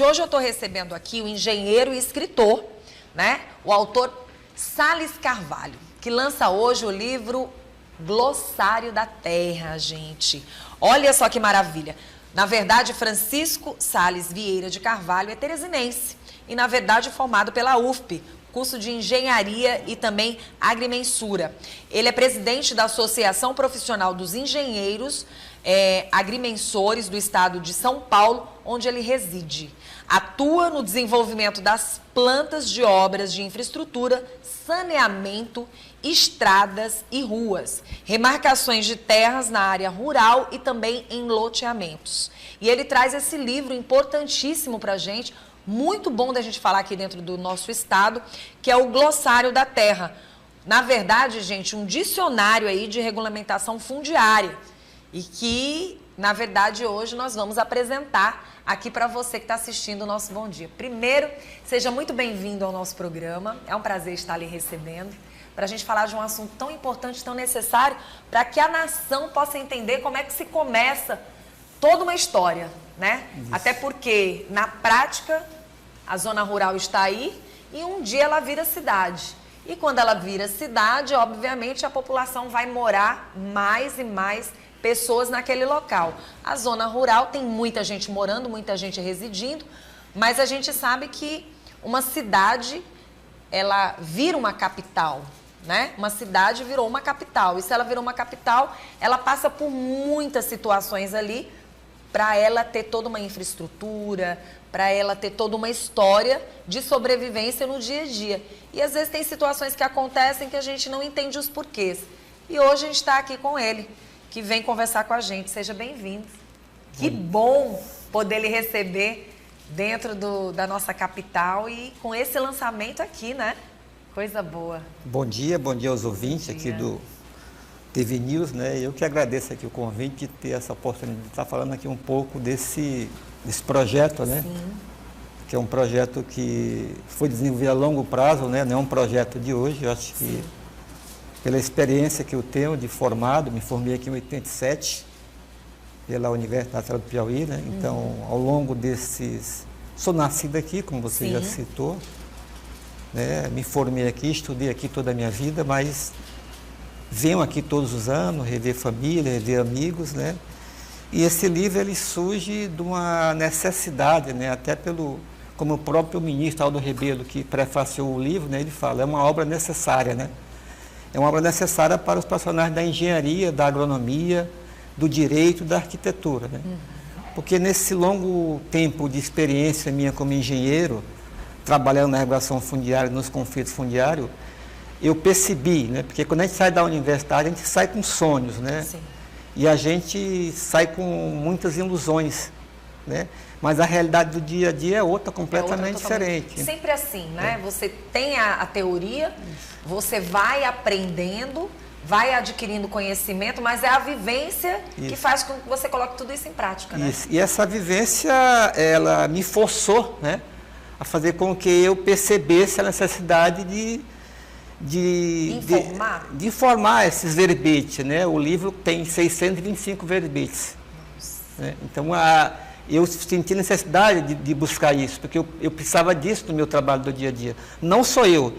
Hoje eu estou recebendo aqui o engenheiro e escritor, né? O autor Sales Carvalho, que lança hoje o livro Glossário da Terra, gente. Olha só que maravilha. Na verdade, Francisco Sales Vieira de Carvalho é teresinense e, na verdade, formado pela UFP, curso de Engenharia e também Agrimensura. Ele é presidente da Associação Profissional dos Engenheiros Agrimensores do Estado de São Paulo, onde ele reside. Atua no desenvolvimento das plantas de obras de infraestrutura, saneamento, estradas e ruas, remarcações de terras na área rural e também em loteamentos. E ele traz esse livro importantíssimo para a gente, muito bom da gente falar aqui dentro do nosso estado, que é o Glossário da Terra. Na verdade, gente, um dicionário aí de regulamentação fundiária e que, na verdade, hoje nós vamos apresentar aqui para você que está assistindo o nosso Bom Dia. Primeiro, seja muito bem-vindo ao nosso programa. É um prazer estar lhe recebendo para a gente falar de um assunto tão importante, tão necessário, para que a nação possa entender como é que se começa toda uma história, né? Isso. Até porque, na prática, a zona rural está aí e um dia ela vira cidade. E quando ela vira cidade, obviamente, a população vai morar mais e mais pessoas naquele local. A zona rural tem muita gente morando, muita gente residindo, mas a gente sabe que uma cidade, ela vira uma capital, né? Uma cidade virou uma capital. E se ela virou uma capital, ela passa por muitas situações ali para ela ter toda uma infraestrutura, para ela ter toda uma história de sobrevivência no dia a dia. E às vezes tem situações que acontecem que a gente não entende os porquês. E hoje a gente está aqui com ele, que vem conversar com a gente. Seja bem-vindo. Que bom poder lhe receber dentro da nossa capital e com esse lançamento aqui, né? Coisa boa. Bom dia aos ouvintes aqui do TV News, né? Eu que agradeço aqui o convite de ter essa oportunidade de estar falando aqui um pouco desse projeto, né? Sim. Que é um projeto que foi desenvolvido a longo prazo, né? Não é um projeto de hoje, eu acho que pela experiência que eu tenho de formado, me formei aqui em 87, pela Universidade Estadual do Piauí, né? Então, ao longo desses... Sou nascido aqui, como você já citou, né? Me formei aqui, estudei aqui toda a minha vida, mas venho aqui todos os anos, rever família, rever amigos, né? E esse livro, ele surge de uma necessidade, né? Até como o próprio ministro Aldo Rebelo, que prefaciou o livro, né? Ele fala, é uma obra necessária, né? É uma obra necessária para os profissionais da engenharia, da agronomia, do direito, da arquitetura, né? Porque nesse longo tempo de experiência minha como engenheiro, trabalhando na regulação fundiária, nos conflitos fundiários, eu percebi, né? Porque quando a gente sai da universidade, a gente sai com sonhos, né? Sim. E a gente sai com muitas ilusões, né? Mas a realidade do dia a dia é outra, completamente diferente. Sempre assim, né? Você tem a teoria, você vai aprendendo, vai adquirindo conhecimento, mas é a vivência que faz com que você coloque tudo isso em prática, né? Isso. E essa vivência, ela me forçou, né? A fazer com que eu percebesse a necessidade de informar esses verbetes, né? O livro tem 625 verbetes. Né? Então, eu senti necessidade de buscar isso, porque eu precisava disso no meu trabalho do dia a dia. Não só eu.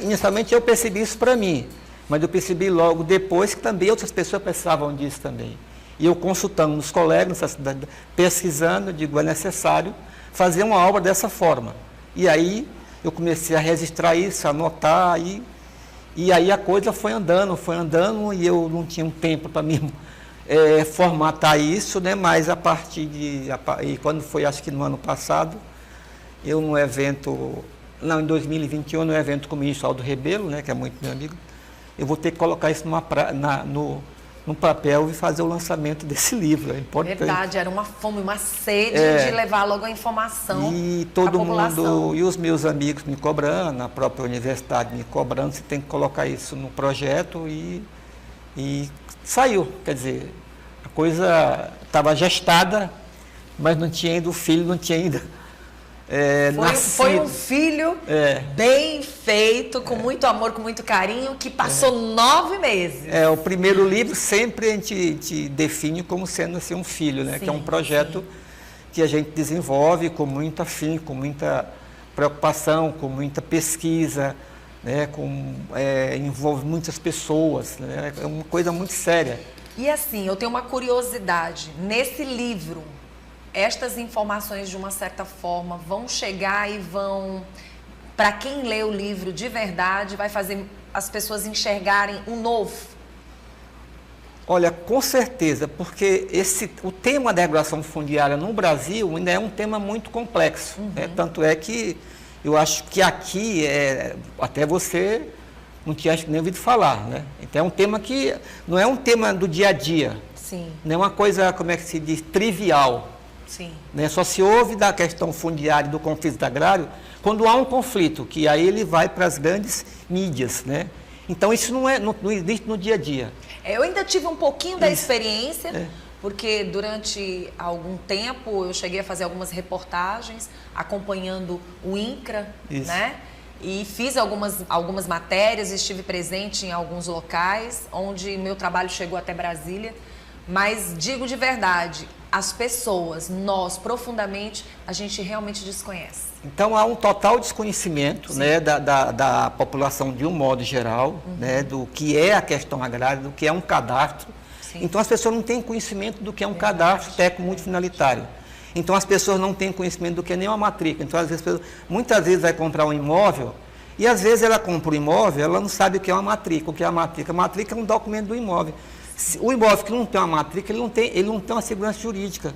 Inicialmente eu percebi isso para mim, mas eu percebi logo depois que também outras pessoas precisavam disso também. E eu consultando nos colegas, nessa cidade, pesquisando, eu digo, é necessário fazer uma obra dessa forma. E aí eu comecei a registrar isso, a anotar, e aí a coisa foi andando, e eu não tinha um tempo para mim formatar isso, né? Mas a partir e quando foi, acho que no ano passado, eu num evento, em 2021, num evento com o ministro Aldo Rebelo, né? Que é muito meu amigo, eu vou ter que colocar isso num papel e fazer o lançamento desse livro. É importante. Verdade, era uma fome, uma sede de levar logo a informação. E todo mundo, e os meus amigos me cobrando, a própria universidade me cobrando, você tem que colocar isso no projeto e saiu. Quer dizer, a coisa estava gestada, mas não tinha ainda, o filho não tinha ainda nascido. Foi um filho bem feito, com muito amor, com muito carinho, que passou 9 meses. O primeiro livro sempre a gente define como sendo assim, um filho, né? Sim, que é um projeto que a gente desenvolve com muito afinco, com muita preocupação, com muita pesquisa, né, envolve muitas pessoas, né, é uma coisa muito séria. E assim, eu tenho uma curiosidade, nesse livro, estas informações de uma certa forma vão chegar e vão, para quem lê o livro de verdade, vai fazer as pessoas enxergarem o novo? Olha, com certeza, porque o tema da regulação fundiária no Brasil ainda é um tema muito complexo, né? Tanto é que eu acho que aqui, até você não tinha nem ouvido falar, né? Então é um tema que não é um tema do dia a dia. Sim. Não é uma coisa, como é que se diz, trivial. Sim. Né? Só se ouve da questão fundiária e do conflito agrário quando há um conflito, que aí ele vai para as grandes mídias, né? Então isso não existe no dia a dia. Eu ainda tive um pouquinho da experiência, porque durante algum tempo eu cheguei a fazer algumas reportagens acompanhando o INCRA, né? E fiz algumas matérias, estive presente em alguns locais onde meu trabalho chegou até Brasília, mas digo de verdade, as pessoas, nós, profundamente, a gente realmente desconhece. Então há um total desconhecimento, né, da população de um modo geral, né, do que é a questão agrária, do que é um cadastro. Sim. Então as pessoas não têm conhecimento do que é um cadastro técnico multifinalitário. Então as pessoas não têm conhecimento do que é nem uma matrícula. Então muitas vezes vai comprar um imóvel e às vezes ela compra um imóvel, ela não sabe o que é uma matrícula. O que é a matrícula? A matrícula é um documento do imóvel. O imóvel que não tem uma matrícula, ele não tem uma segurança jurídica.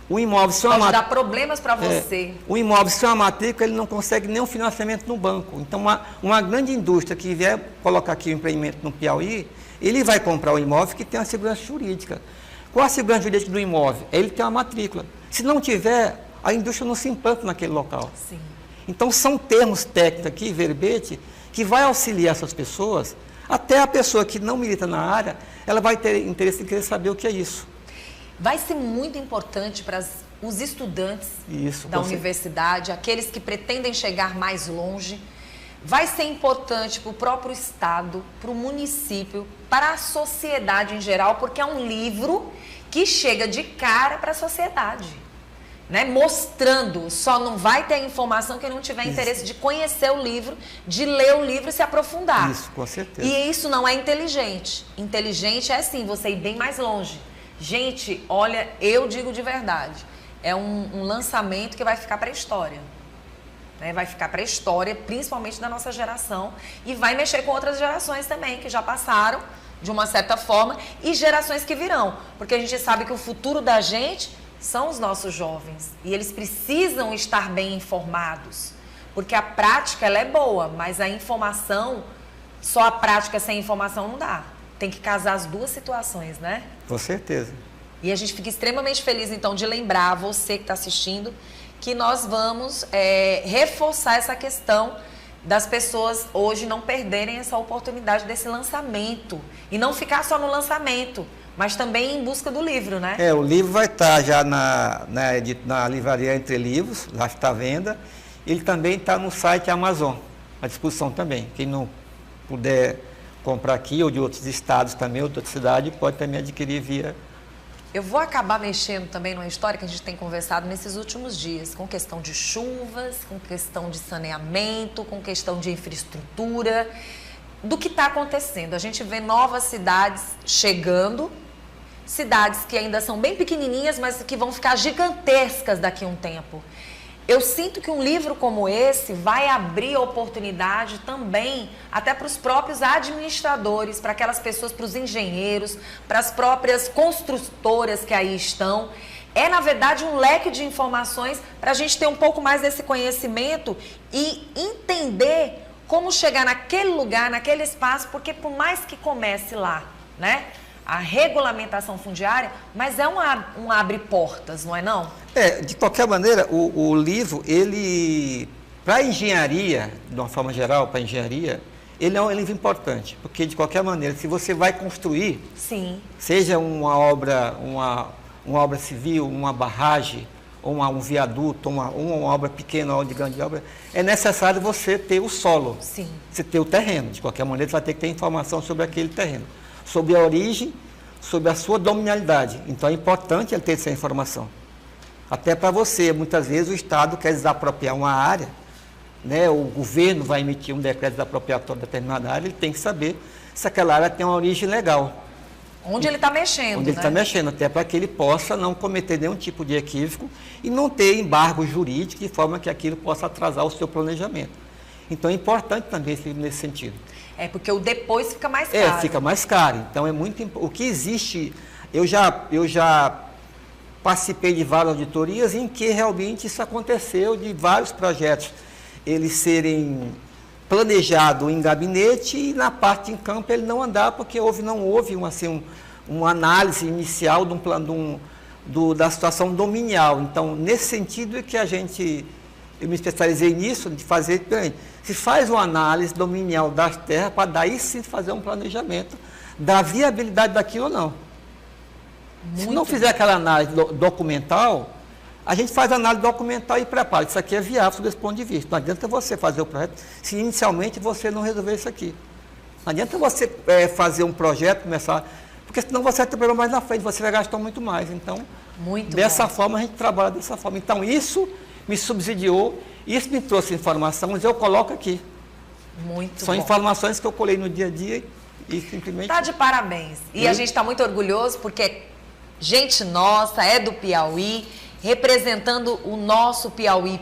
O imóvel, se pode dar problemas para você. O imóvel, sem uma matrícula, ele não consegue nenhum financiamento no banco. Então, uma grande indústria que vier colocar aqui o empreendimento no Piauí, ele vai comprar o imóvel que tem uma segurança jurídica. Qual a segurança jurídica do imóvel? Ele tem uma matrícula. Se não tiver, a indústria não se implanta naquele local. Sim. Então, são termos técnicos aqui, verbete, que vai auxiliar essas pessoas. Até a pessoa que não milita na área, ela vai ter interesse em querer saber o que é isso. Vai ser muito importante para os estudantes da universidade, aqueles que pretendem chegar mais longe. Vai ser importante para o próprio Estado, para o município, para a sociedade em geral, porque é um livro que chega de cara para a sociedade, né? Mostrando, só não vai ter informação quem não tiver interesse de conhecer o livro, de ler o livro e se aprofundar. Isso, com certeza. E isso não é inteligente. Inteligente é assim, você ir bem mais longe. Gente, olha, eu digo de verdade, é um lançamento que vai ficar para a história. Né? Vai ficar para a história, principalmente da nossa geração, e vai mexer com outras gerações também, que já passaram, de uma certa forma, e gerações que virão. Porque a gente sabe que o futuro da gente são os nossos jovens, e eles precisam estar bem informados. Porque a prática, ela é boa, mas a informação, só a prática sem informação não dá. Tem que casar as duas situações, né? Com certeza. E a gente fica extremamente feliz, então, de lembrar você que está assistindo que nós vamos reforçar essa questão das pessoas hoje não perderem essa oportunidade desse lançamento. E não ficar só no lançamento, mas também em busca do livro, né? O livro vai estar já na livraria Entre Livros, lá está à venda. Ele também está no site Amazon, à disposição também. Quem não puder comprar aqui ou de outros estados também, outra cidade, pode também adquirir via... Eu vou acabar mexendo também numa história que a gente tem conversado nesses últimos dias, com questão de chuvas, com questão de saneamento, com questão de infraestrutura, do que está acontecendo. A gente vê novas cidades chegando, cidades que ainda são bem pequenininhas, mas que vão ficar gigantescas daqui a um tempo. Eu sinto que um livro como esse vai abrir oportunidade também até para os próprios administradores, para aquelas pessoas, para os engenheiros, para as próprias construtoras que aí estão. É, na verdade, um leque de informações para a gente ter um pouco mais desse conhecimento e entender como chegar naquele lugar, naquele espaço, porque por mais que comece lá, né? A regulamentação fundiária, mas é um abre-portas, não é não? De qualquer maneira, o livro, ele, para a engenharia, de uma forma geral, para a engenharia, ele é um livro importante, porque de qualquer maneira, se você vai construir, sim, seja uma obra civil, uma barragem, ou um viaduto, uma obra pequena ou de grande obra, é necessário você ter o solo, sim, você ter o terreno. De qualquer maneira, você vai ter que ter informação sobre aquele terreno, sobre a origem, sobre a sua dominalidade. Então é importante ele ter essa informação. Até para você, muitas vezes o Estado quer desapropriar uma área, né? O governo vai emitir um decreto desapropriatório de determinada área, ele tem que saber se aquela área tem uma origem legal. Onde ele está mexendo, Onde ele está mexendo, até para que ele possa não cometer nenhum tipo de equívoco e não ter embargo jurídico de forma que aquilo possa atrasar o seu planejamento. Então é importante também nesse sentido. É, porque o depois fica mais caro. Fica mais caro. Então é muito o que existe. Eu já participei de várias auditorias em que realmente isso aconteceu, de vários projetos eles serem planejados em gabinete e na parte em campo ele não andar porque não houve uma análise inicial de um plano da situação dominial. Então, nesse sentido é que eu me especializei nisso, de fazer, se faz uma análise dominial das terras para daí sim fazer um planejamento da viabilidade daquilo ou não. Se não fizer aquela análise documental, a gente faz a análise documental e prepara. Isso aqui é viável sob esse ponto de vista. Não adianta você fazer o projeto se inicialmente você não resolver isso aqui. Não adianta você fazer um projeto, começar, porque senão você vai ter problema mais na frente, você vai gastar muito mais. Então, dessa forma, a gente trabalha dessa forma. Então, isso me subsidiou, isso me trouxe informações, eu coloco aqui. São informações que eu colhei no dia a dia e simplesmente... Está de parabéns. E a gente está muito orgulhoso porque gente nossa, é do Piauí, representando o nosso Piauí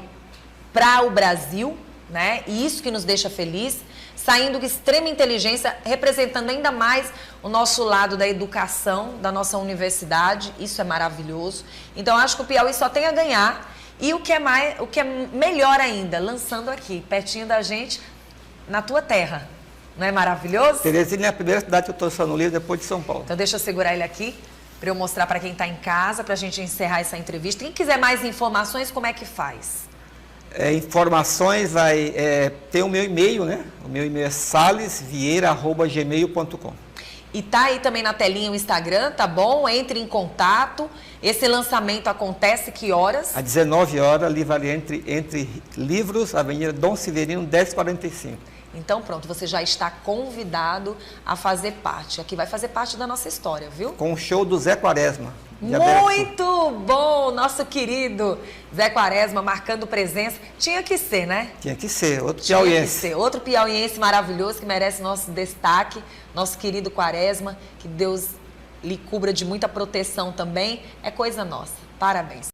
para o Brasil, né? E isso que nos deixa feliz, saindo com extrema inteligência, representando ainda mais o nosso lado da educação, da nossa universidade, isso é maravilhoso. Então, acho que o Piauí só tem a ganhar e o que é melhor ainda, lançando aqui, pertinho da gente, na tua terra. Não é maravilhoso? Teresina é a primeira cidade que eu estou no livro depois de São Paulo. Então, deixa eu segurar ele aqui, para eu mostrar para quem está em casa, para a gente encerrar essa entrevista. Quem quiser mais informações, como é que faz? Informações tem o meu e-mail, né? O meu e-mail é salesvieira@gmail.com. E tá aí também na telinha o Instagram, tá bom? Entre em contato. Esse lançamento acontece que horas? Às 19 horas, livraria entre Livros, Avenida Dom Severino, 1045. Então, pronto, você já está convidado a fazer parte. Aqui vai fazer parte da nossa história, viu? Com o show do Zé Quaresma. Muito bom! Nosso querido Zé Quaresma marcando presença. Tinha que ser, né? Tinha que ser. Outro piauiense. Tinha que ser. Outro piauiense maravilhoso que merece nosso destaque. Nosso querido Quaresma. Que Deus lhe cubra de muita proteção também. É coisa nossa. Parabéns.